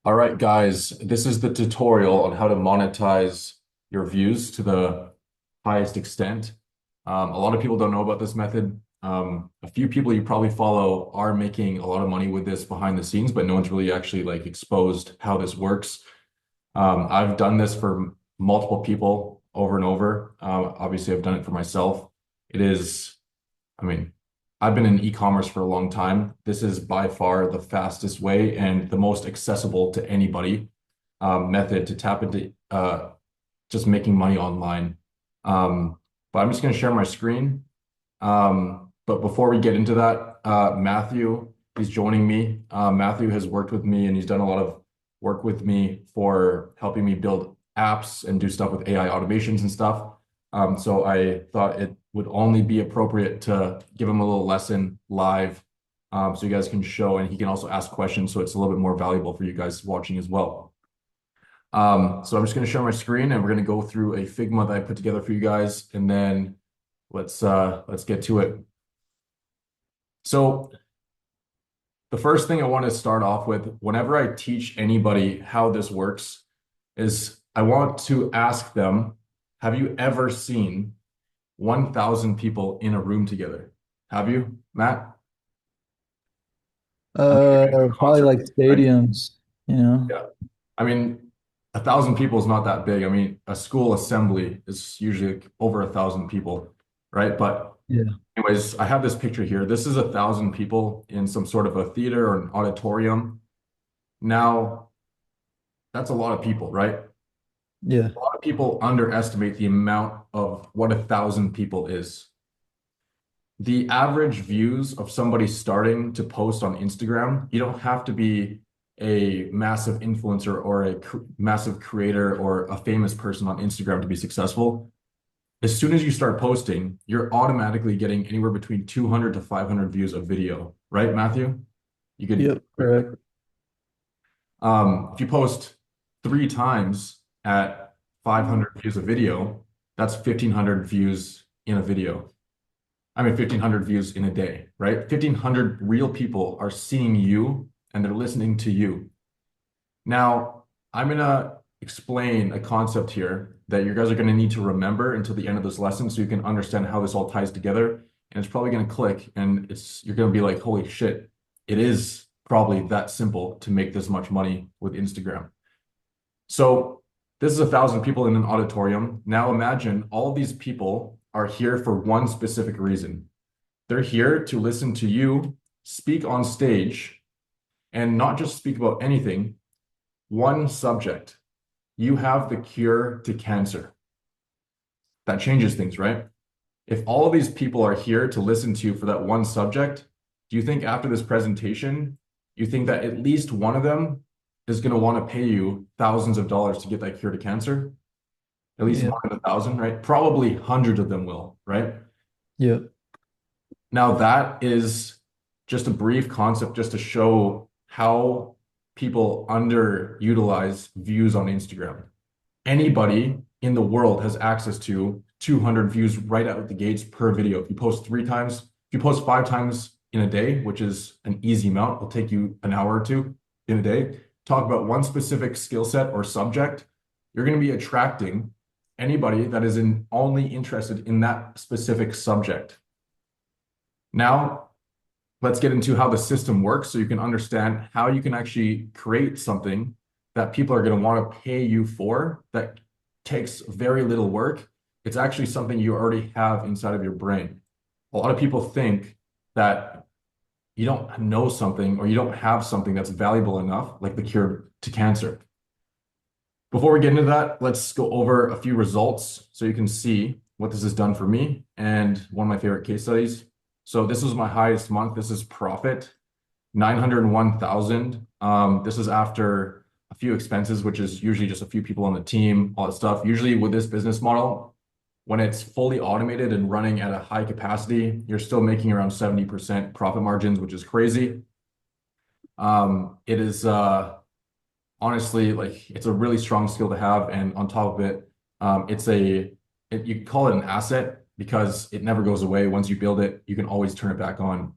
All right, guys, this is the tutorial on how to monetize your views to the highest extent. A lot of people don't know about this method. A few people you probably follow are making a lot of money with this behind the scenes, but no one's really actually like exposed how this works. I've done this for multiple people over and over. Obviously, I've done it for myself. It is I mean, I've been in e-commerce for a long time. This is by far the fastest way and the most accessible to anybody method to tap into just making money online. But I'm just going to share my screen. But before we get into that, Matthew is joining me. Matthew has worked with me and he's done a lot of work with me for helping me build apps and do stuff with AI automations and stuff. So I thought it would only be appropriate to give him a little lesson live, so you guys can show and he can also ask questions. So it's a little bit more valuable for you guys watching as well. So I'm just going to share my screen and we're going to go through a Figma that I put together for you guys, and then let's get to it. So the first thing I want to start off with, whenever I teach anybody how this works, is I want to ask them, have you ever seen 1,000 people in a room together? Have you, Matt? I mean, you've been to a Probably concert, like right? stadiums, you know? Yeah. I mean, 1,000 people is not that big. I mean, a school assembly is usually like over 1,000 people, right? But Yeah. anyways, I have this picture here. This is 1,000 people in some sort of a theater or an auditorium. Now, that's a lot of people, right? Yeah. A lot of people underestimate the amount of what 1,000 people is. The average views of somebody starting to post on Instagram, you don't have to be a massive influencer or a massive creator or a famous person on Instagram to be successful. As soon as you start posting, you're automatically getting anywhere between 200 to 500 views of video, right, Matthew? You could, Yep. Correct. if you post three times at 500 views a video, that's 1,500 views in a video. I mean, 1,500 views in a day, right? 1,500 real people are seeing you and they're listening to you. Now, I'm going to explain a concept here that you guys are going to need to remember until the end of this lesson so you can understand how this all ties together. And it's probably going to click and you're going to be like, holy shit, it is probably that simple to make this much money with Instagram. So this is 1,000 people in an auditorium. Now imagine all these people are here for one specific reason. They're here to listen to you speak on stage and not just speak about anything, one subject. You have the cure to cancer. That changes things, right? If all of these people are here to listen to you for that one subject, do you think after this presentation, you think that at least one of them is going to want to pay you thousands of dollars to get that cure to cancer? At least Yeah. one in 1,000, right? Probably hundreds of them will, right? Yep. Now, that is just a brief concept just to show how people underutilize views on Instagram. Anybody in the world has access to 200 views right out of the gates per video. If you post three times, if you post five times in a day, which is an easy amount, it'll take you an hour or two in a day, talk about one specific skill set or subject, you're going to be attracting anybody that is only interested in that specific subject. Now, let's get into how the system works so you can understand how you can actually create something that people are going to want to pay you for that takes very little work. It's actually something you already have inside of your brain. A lot of people think that you don't know something or you don't have something that's valuable enough, like the cure to cancer. Before we get into that, let's go over a few results so you can see what this has done for me and one of my favorite case studies. So this is my highest month. This is profit, 901,000. This is after a few expenses, which is usually just a few people on the team, all that stuff. Usually with this business model, when it's fully automated and running at a high capacity, you're still making around 70% profit margins, which is crazy. It is honestly, like it's a really strong skill to have, and on top of it, you can call it an asset because it never goes away. Once you build it, you can always turn it back on.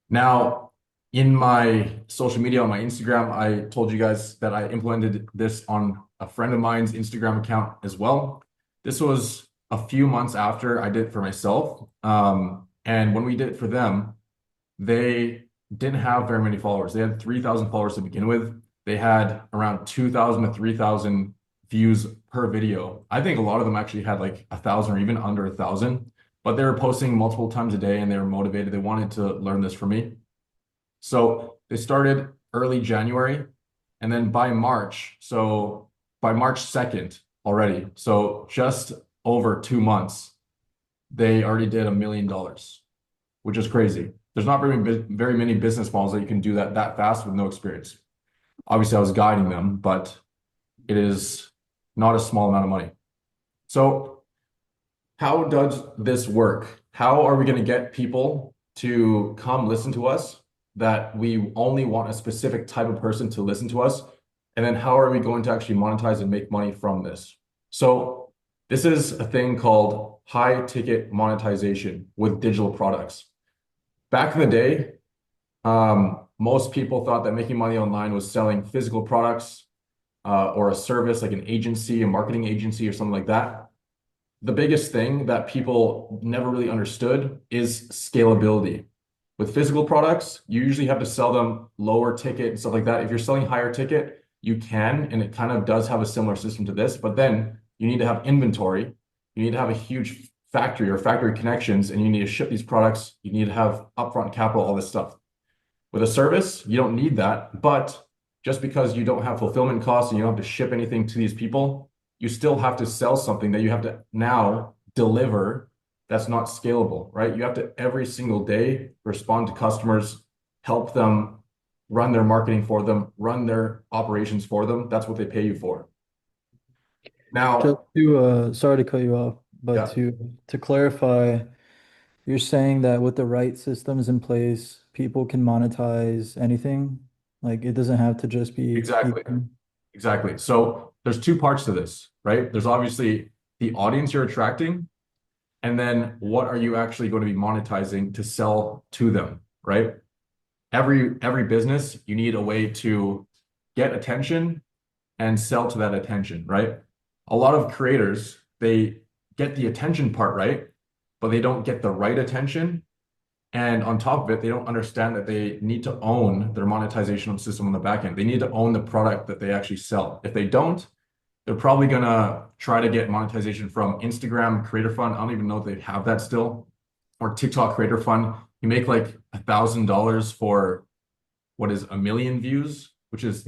Now, in my social media, on my Instagram, I told you guys that I implemented this on a friend of mine's Instagram account as well. This was a few months after I did it for myself. And when we did it for them, they didn't have very many followers. They had 3,000 followers to begin with. They had around 2,000 to 3,000 views per video. I think a lot of them actually had like 1,000 or even under 1,000, but they were posting multiple times a day and they were motivated. They wanted to learn this from me. So they started early January, and then by March, so by March 2nd already, so just over 2 months, they already did $1 million, which is crazy. There's not very many business models that you can do that fast with no experience. Obviously, I was guiding them, but it is not a small amount of money. So how does this work? How are we going to get people to come listen to us that we only want a specific type of person to listen to us? And then how are we going to actually monetize and make money from this? So this is a thing called high ticket monetization with digital products. Back in the day, most people thought that making money online was selling physical products or a service like an agency, a marketing agency, or something like that. The biggest thing that people never really understood is scalability. With physical products, you usually have to sell them lower ticket and stuff like that. If you're selling higher ticket, you can, and it kind of does have a similar system to this, but then you need to have inventory. You need to have a huge factory or factory connections, and you need to ship these products. You need to have upfront capital, all this stuff. With a service, you don't need that, but just because you don't have fulfillment costs and you don't have to ship anything to these people, you still have to sell something that you have to now deliver that's not scalable, right? You have to every single day respond to customers, help them run their marketing for them, run their operations for them. That's what they pay you for. Just Now, to sorry to cut you off, but yeah, to clarify, you're saying that with the right systems in place, people can monetize anything. Like it doesn't have to just be exactly. e-com. Exactly. So there's two parts to this, right? There's obviously the audience you're attracting, and then what are you actually going to be monetizing to sell to them, right? Every business, you need a way to get attention and sell to that attention, right? A lot of creators, they get the attention part right, but they don't get the right attention. And on top of it, they don't understand that they need to own their monetization system on the back end. They need to own the product that they actually sell. If they don't, they're probably gonna try to get monetization from Instagram Creator Fund. I don't even know if they have that still, or TikTok Creator Fund. You make like $1,000 for what is 1 million views, which is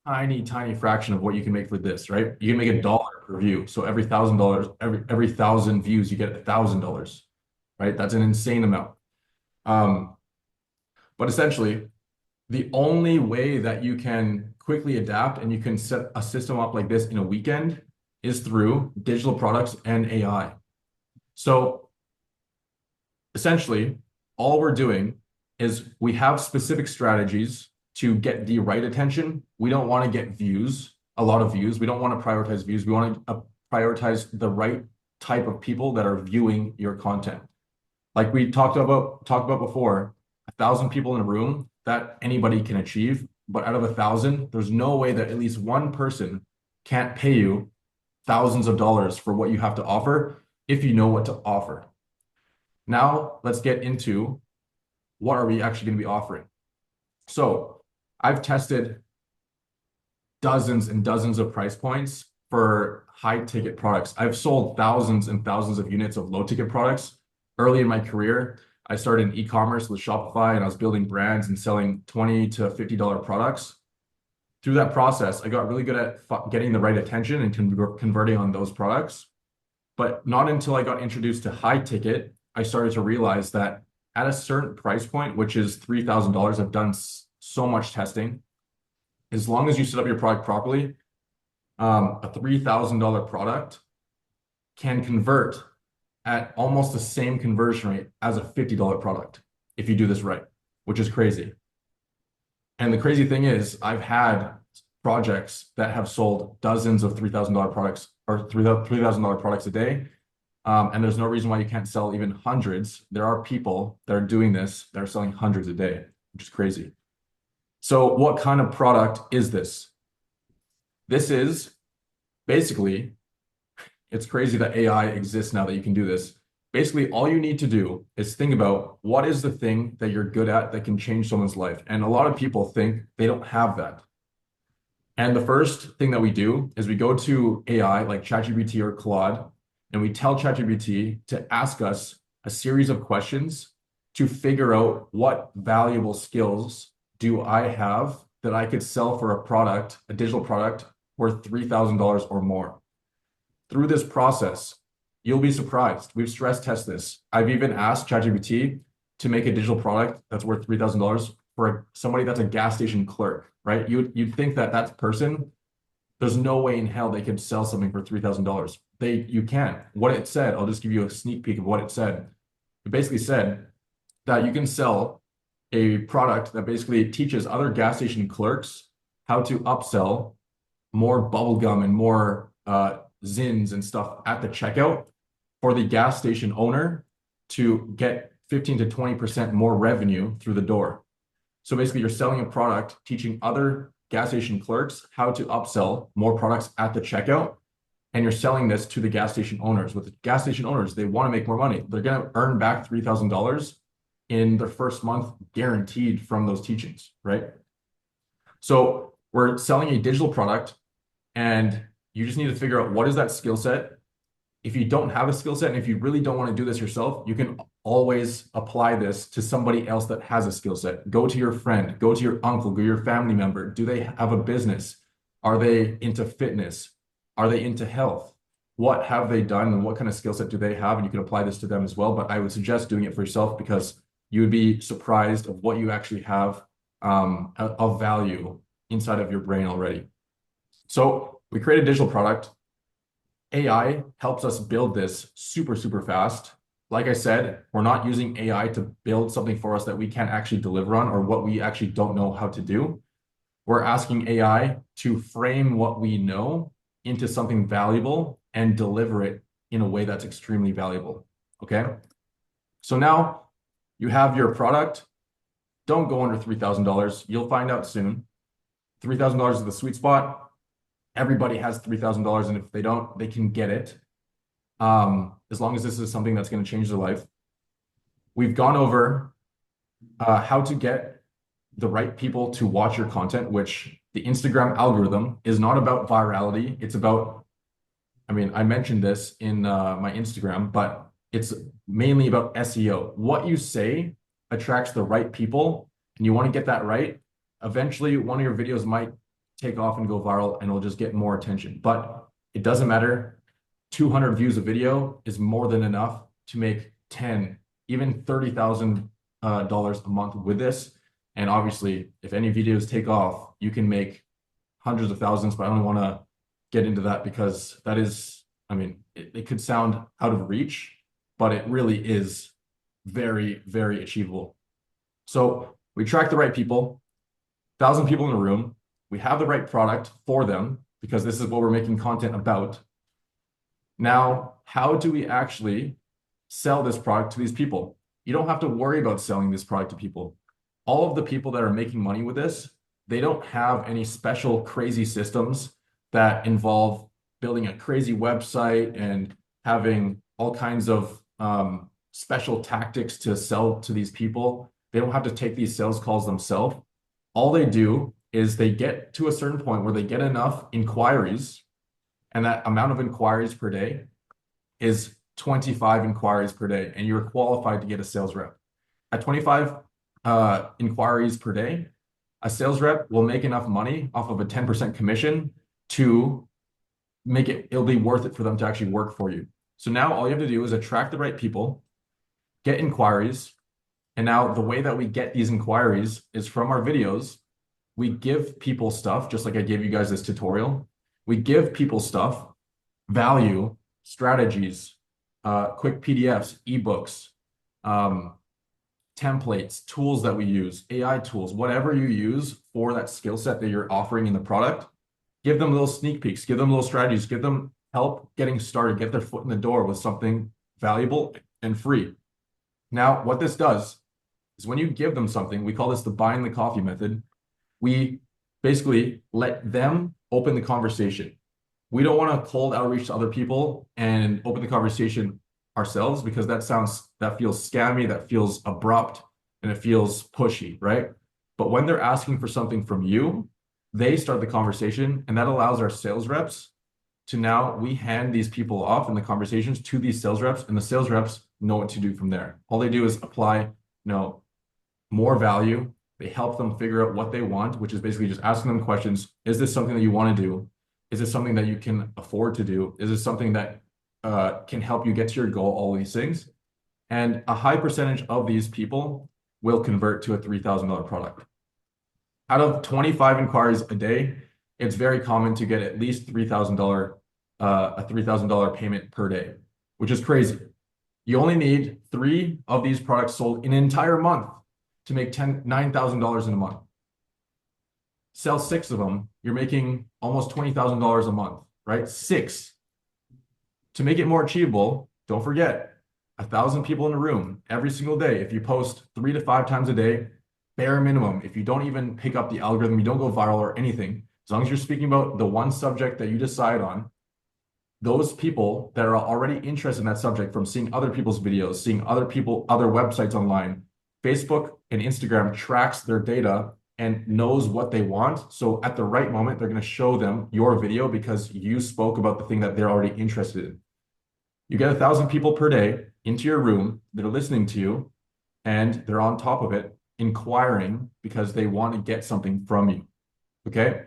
tiny fraction of what you can make for this, right? You can make $1 per view. So every $1,000, every 1,000 views, you get $1,000, right? That's an insane amount. Um, but essentially, the only way that you can quickly adapt and you can set a system up like this in a weekend is through digital products and AI. So essentially, all we're doing is we have specific strategies to get the right attention. We don't want to get views, a lot of views. We don't want to prioritize views. We want to prioritize the right type of people that are viewing your content. Like we talked about before, 1,000 people in a room that anybody can achieve, but out of 1,000, there's no way that at least one person can't pay you thousands of dollars for what you have to offer if you know what to offer. Now let's get into what are we actually going to be offering. So I've tested dozens and dozens of price points for high ticket products. I've sold thousands and thousands of units of low ticket products. Early in my career, I started in e-commerce with Shopify and I was building brands and selling $20 to $50 products. Through that process, I got really good at getting the right attention and converting on those products. But not until I got introduced to high ticket, I started to realize that at a certain price point, which is $3,000, I've done so much testing. As long as you set up your product properly, a $3,000 product can convert at almost the same conversion rate as a $50 product if you do this right, which is crazy. And the crazy thing is, I've had projects that have sold dozens of $3,000 products or $3,000 products a day. And there's no reason why you can't sell even hundreds. There are people that are doing this that are selling hundreds a day, which is crazy. So what kind of product is this? This is basically, it's crazy that AI exists now that you can do this. Basically, all you need to do is think about what is the thing that you're good at that can change someone's life. And a lot of people think they don't have that. And the first thing that we do is we go to AI like ChatGPT or Claude, and we tell ChatGPT to ask us a series of questions to figure out what valuable skills do I have that I could sell for a product, a digital product worth $3,000 or more. Through this process, you'll be surprised. We've stress tested this. I've even asked ChatGPT to make a digital product that's worth $3,000 for somebody that's a gas station clerk, right? You'd think that that person, there's no way in hell they could sell something for $3,000. You can. What it said, I'll just give you a sneak peek of what it said. It basically said that you can sell a product that basically teaches other gas station clerks how to upsell more bubble gum and more zins and stuff at the checkout for the gas station owner to get 15 to 20% more revenue through the door. So basically, you're selling a product, teaching other gas station clerks how to upsell more products at the checkout. And you're selling this to the gas station owners. With the gas station owners, they want to make more money. They're going to earn back $3,000 in their first month, guaranteed from those teachings, right? So we're selling a digital product, and you just need to figure out what is that skill set. If you don't have a skill set, and if you really don't want to do this yourself, you can always apply this to somebody else that has a skill set. Go to your friend, go to your uncle, go to your family member. Do they have a business? Are they into fitness? Are they into health? What have they done and what kind of skill set do they have? And you can apply this to them as well. But I would suggest doing it for yourself because you would be surprised of what you actually have of value inside of your brain already. So we create a digital product. AI helps us build this super, super fast. Like I said, we're not using AI to build something for us that we can't actually deliver on or what we actually don't know how to do. We're asking AI to frame what we know into something valuable and deliver it in a way that's extremely valuable. Okay. So now you have your product. Don't go under $3,000. You'll find out soon. $3,000 is the sweet spot. Everybody has $3,000, and if they don't, they can get it. As long as this is something that's going to change their life. We've gone over how to get the right people to watch your content, which the Instagram algorithm is not about virality. It's about, I mean, I mentioned this in my Instagram, but it's mainly about SEO. What you say attracts the right people, and you want to get that right. Eventually, one of your videos might take off and go viral, and it'll just get more attention. But it doesn't matter. 200 views a video is more than enough to make 10, even $30,000 a month with this. And obviously, if any videos take off, you can make hundreds of thousands, but I don't want to get into that because that is, I mean, it could sound out of reach, but it really is very, very achievable. So we track the right people, 1,000 people in a room. We have the right product for them because this is what we're making content about. Now, how do we actually sell this product to these people? You don't have to worry about selling this product to people. All of the people that are making money with this, they don't have any special crazy systems that involve building a crazy website and having all kinds of special tactics to sell to these people. They don't have to take these sales calls themselves. All they do is they get to a certain point where they get enough inquiries, and that amount of inquiries per day is 25 inquiries per day, and you're qualified to get a sales rep. At 25 inquiries per day, a sales rep will make enough money off of a 10% commission to make it, it'll be worth it for them to actually work for you. So now all you have to do is attract the right people, get inquiries. And now the way that we get these inquiries is from our videos. We give people stuff, just like I gave you guys this tutorial. We give people stuff, value, strategies, quick PDFs, ebooks, templates, tools that we use, AI tools, whatever you use for that skill set that you're offering in the product. Give them little sneak peeks, give them little strategies, give them help getting started, get their foot in the door with something valuable and free. Now, what this does is when you give them something, we call this the buying the coffee method. We basically let them open the conversation. We don't want to cold outreach to other people and open the conversation ourselves because that feels scammy, that feels abrupt, and it feels pushy, right? But when they're asking for something from you, they start the conversation, and that allows our sales reps to now we hand these people off in the conversations to these sales reps, and the sales reps know what to do from there. All they do is apply, more value. They help them figure out what they want, which is basically just asking them questions. Is this something that you want to do? Is this something that you can afford to do? Is this something that can help you get to your goal? All these things. And a high percentage of these people will convert to a $3,000 product. Out of 25 inquiries a day, it's very common to get at least a $3,000 payment per day, which is crazy. You only need three of these products sold in an entire month to make $9,000 in a month. Sell six of them, you're making almost $20,000 a month, right? Six. To make it more achievable, don't forget 1,000 people in a room every single day. If you post 3 to 5 times a day, bare minimum, if you don't even pick up the algorithm, you don't go viral or anything, as long as you're speaking about the one subject that you decide on, those people that are already interested in that subject from seeing other people's videos, seeing other websites online, Facebook and Instagram tracks their data and knows what they want. So at the right moment, they're going to show them your video because you spoke about the thing that they're already interested in. You get 1,000 people per day into your room that are listening to you, and they're on top of it, inquiring because they want to get something from you. Okay.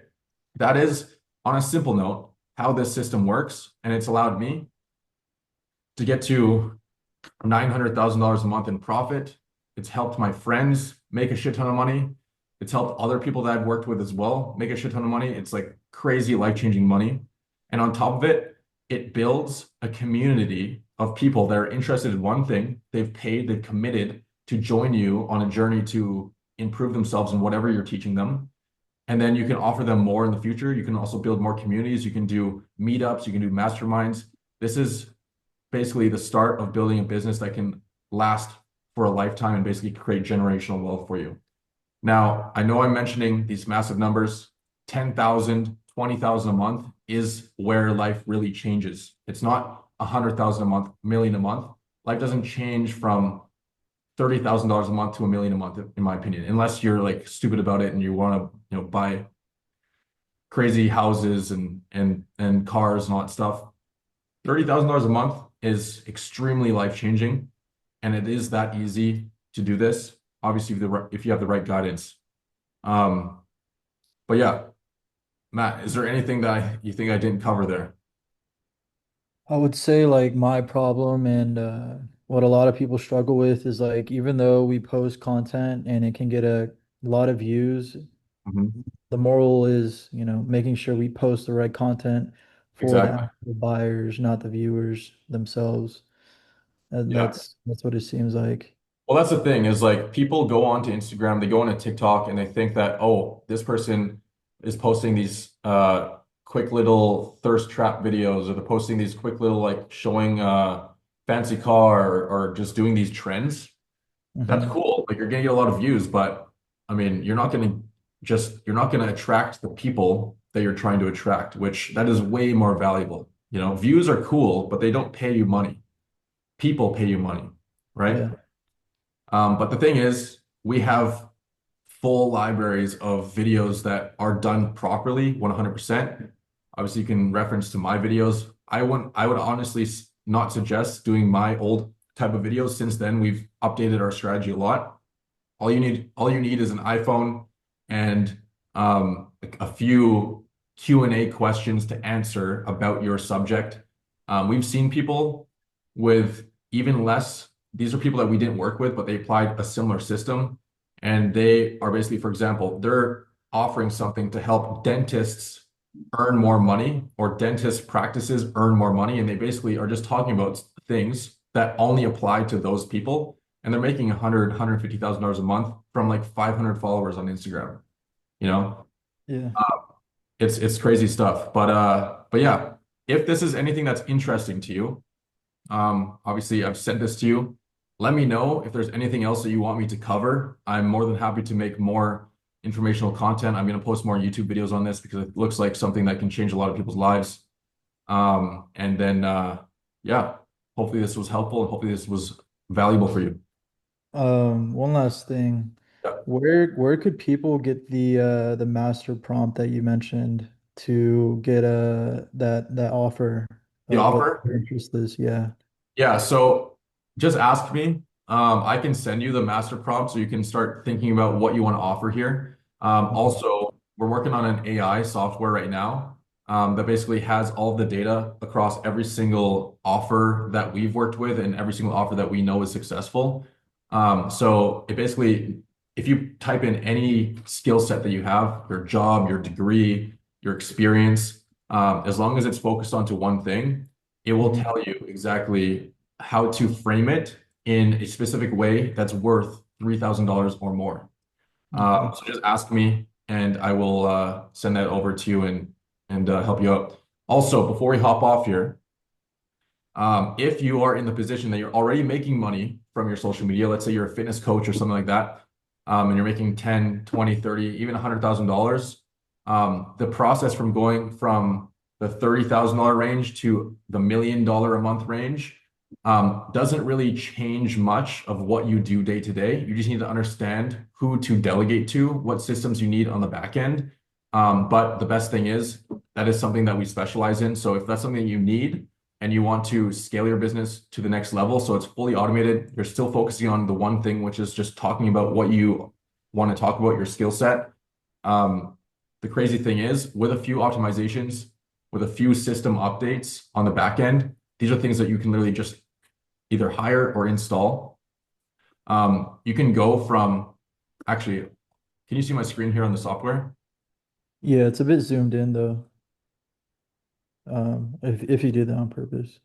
That is, on a simple note, how this system works. And it's allowed me to get to $900,000 a month in profit. It's helped my friends make a shit ton of money. It's helped other people that I've worked with as well make a shit ton of money. It's like crazy life-changing money. And on top of it, it builds a community of people that are interested in one thing. They've paid, they've committed to join you on a journey to improve themselves in whatever you're teaching them. And then you can offer them more in the future. You can also build more communities. You can do meetups, you can do masterminds. This is basically the start of building a business that can last for a lifetime and basically create generational wealth for you. Now, I know I'm mentioning these massive numbers, 10,000, 20,000 a month is where life really changes. It's not 100,000 a month, million a month. Life doesn't change from $30,000 a month to $1 million a month, in my opinion, unless you're like stupid about it and you want to, buy crazy houses and cars and all that stuff. $30,000 a month is extremely life-changing, and it is that easy to do this. Obviously, if you have the right guidance. Um, but yeah, Matt, is there anything that you think I didn't cover there? I would say like my problem and what a lot of people struggle with is like even though we post content and it can get a lot of views, Mhm. the moral is, making sure we post the right content for the Exactly. actual buyers, not the viewers themselves. And Yeah. that's what it seems like. Well, that's the thing is like people go onto Instagram, they go onto TikTok, and they think that, oh, this person is posting these quick little thirst trap videos, or they're posting these quick little like showing fancy car or just doing these trends. That's Hmm. cool. Like you're gonna get a lot of views, but I mean, you're not gonna attract the people that you're trying to attract, which that is way more valuable. Views are cool, but they don't pay you money. People pay you money, right? Yeah. But the thing is, we have full libraries of videos that are done properly, 100%. Obviously, you can reference to my videos. I would honestly not suggest doing my old type of videos. Since then, we've updated our strategy a lot. All you need is an iPhone and a few Q&A questions to answer about your subject. We've seen people with even less. These are people that we didn't work with, but they applied a similar system. And they are basically, for example, they're offering something to help dentists earn more money or dentist practices earn more money. And they basically are just talking about things that only apply to those people, and they're making $150,000 a month from like 500 followers on Instagram. You know, Yeah. it's crazy stuff. But yeah, if this is anything that's interesting to you, obviously I've sent this to you. Let me know if there's anything else that you want me to cover. I'm more than happy to make more informational content. I'm going to post more YouTube videos on this because it looks like something that can change a lot of people's lives. And then, yeah, hopefully this was helpful and hopefully this was valuable for you. One last thing. Yeah. Where could people get the master prompt that you mentioned to get that offer The of what offer? their interest is? Yeah. Yeah, so just ask me. I can send you the master prompt so you can start thinking about what you want to offer here. Also, we're working on an AI software right now that basically has all of the data across every single offer that we've worked with and every single offer that we know is successful. So it basically, if you type in any skill set that you have, your job, your degree, your experience, as long as it's focused onto one thing, it will Mhm. tell you exactly how to frame it in a specific way that's worth $3,000 or more. Okay. So just ask me, and I will send that over to you and help you out. Also, before we hop off here, if you are in the position that you're already making money from your social media, let's say you're a fitness coach or something like that, and you're making 10, 20, 30, even $100,000, the process from going from the $30,000 range to the $1 million a month range doesn't really change much of what you do day to day. You just need to understand who to delegate to, what systems you need on the back end. But the best thing is that is something that we specialize in. So if that's something you need, and you want to scale your business to the next level, so it's fully automated, you're still focusing on the one thing, which is just talking about what you want to talk about, your skill set. Um, the crazy thing is, with a few optimizations, with a few system updates on the back end, these are things that you can literally just either hire or install. You can go from, actually, can you see my screen here on the software? Yeah, it's a bit zoomed in though. If you do that on purpose.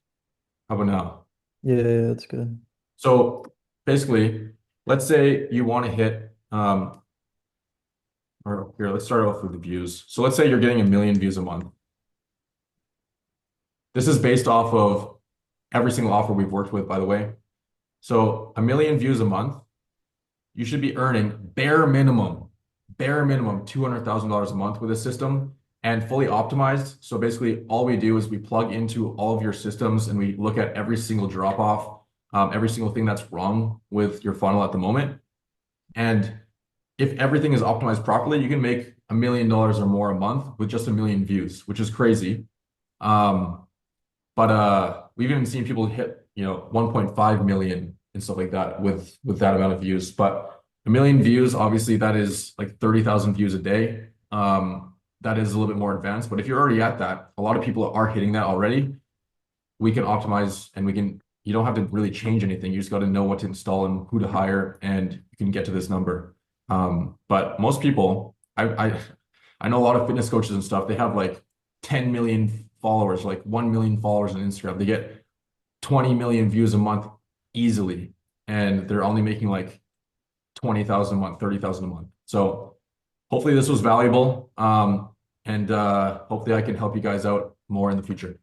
How about now? Yeah, yeah, that's good. So basically, let's say you want to hit or here, let's start off with the views. So let's say you're getting 1 million views a month. This is based off of every single offer we've worked with, by the way. So 1 million views a month, you should be earning bare minimum $200,000 a month with this system and fully optimized. So basically, all we do is we plug into all of your systems and we look at every single drop off, every single thing that's wrong with your funnel at the moment. And if everything is optimized properly, you can make $1 million or more a month with just 1 million views, which is crazy. Um, but we've even seen people hit, 1.5 million and stuff like that with that amount of views. But 1 million views, obviously, that is like 30,000 views a day. That is a little bit more advanced. But if you're already at that, a lot of people are hitting that already. We can optimize and you don't have to really change anything. You just got to know what to install and who to hire, and you can get to this number. But most people, I know a lot of fitness coaches and stuff, they have like 10 million followers, like 1 million followers on Instagram. They get 20 million views a month easily, and they're only making like 20,000 a month, 30,000 a month. So hopefully this was valuable. And hopefully I can help you guys out more in the future.